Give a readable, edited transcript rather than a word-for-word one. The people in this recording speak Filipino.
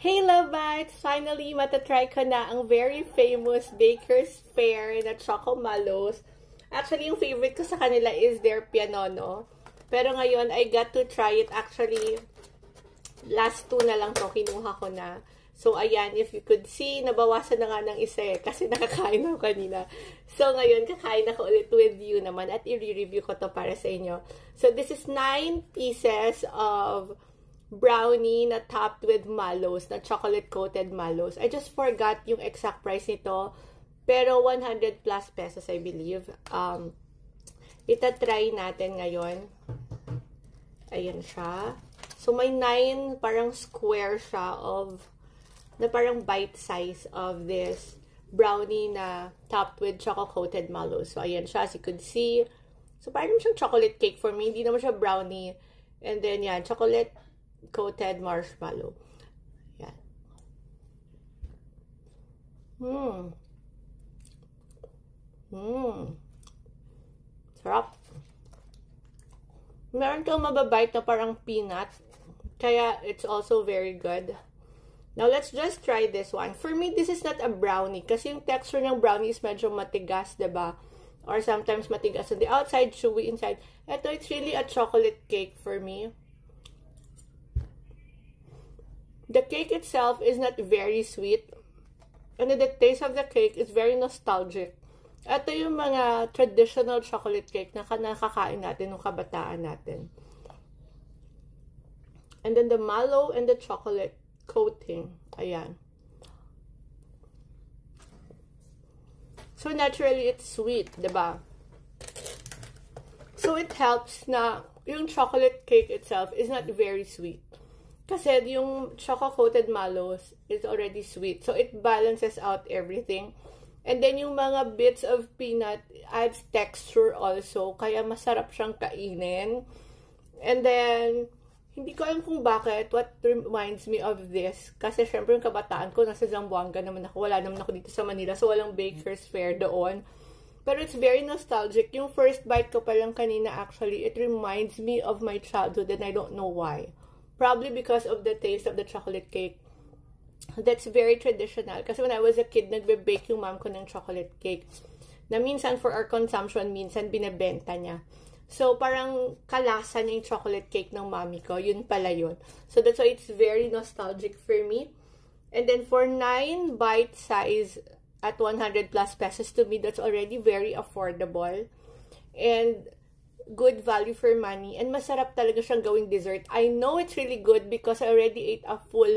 Hey Lovebites! Finally, matatry ko na ang very famous Baker's Fair na Choco Mallows. Actually, yung favorite ko sa kanila is their Pianono. Pero ngayon, I got to try it. Actually, last 2 na lang to, kinuha ko na. So, ayan, if you could see, nabawasan na nga ng isa kasi nakakain ako kanina. So, ngayon, kakain ako ulit with you naman at i-review ko to para sa inyo. So, this is 9 pieces of brownie na topped with mallows, na chocolate-coated mallows. I just forgot yung exact price nito, pero 100 plus pesos, I believe. Itatry natin ngayon. Ayan siya. So, may 9 parang square siya na parang bite size of this brownie na topped with chocolate-coated mallows. So, ayan siya, as you could see. So, parang siyang chocolate cake for me. Hindi naman siya brownie. And then, yan, chocolate-coated marshmallow. Yan. Sarap. Meron kang mababite na parang peanut. Kaya, it's also very good. Now, let's just try this one. For me, this is not a brownie. Kasi yung texture ng brownie is medyo matigas, diba? Or sometimes matigas on the outside, chewy inside. Ito, it's really a chocolate cake for me. The cake itself is not very sweet. And the taste of the cake is very nostalgic. Ito yung mga traditional chocolate cake na nakakain natin nung kabataan natin. And then the mallow and the chocolate coating. Ayan. So, naturally, it's sweet, diba? So, it helps na yung chocolate cake itself is not very sweet. Kasi yung chocolate-coated mallows is already sweet. So, it balances out everything. And then, yung mga bits of peanut adds texture also. Kaya, masarap siyang kainin. And then, hindi ko alam kung bakit, what reminds me of this. Kasi, syempre, yung kabataan ko, nasa Zamboanga naman ako. Wala naman ako dito sa Manila. So, walang Baker's Fair doon. Pero, it's very nostalgic. Yung first bite ko pa lang kanina, actually, it reminds me of my childhood and I don't know why. Probably because of the taste of the chocolate cake. That's very traditional. Kasi when I was a kid, nagbe-bake yung mom ko ng chocolate cake. Na minsan for our consumption, minsan binebenta niya. So, parang kalasa niya yung chocolate cake ng mommy ko. Yun pala yun. So, that's why it's very nostalgic for me. And then, for 9 bite size at 100 plus pesos, to me, that's already very affordable. And good value for money. And masarap talaga siyang gawing dessert. I know it's really good because I already ate a full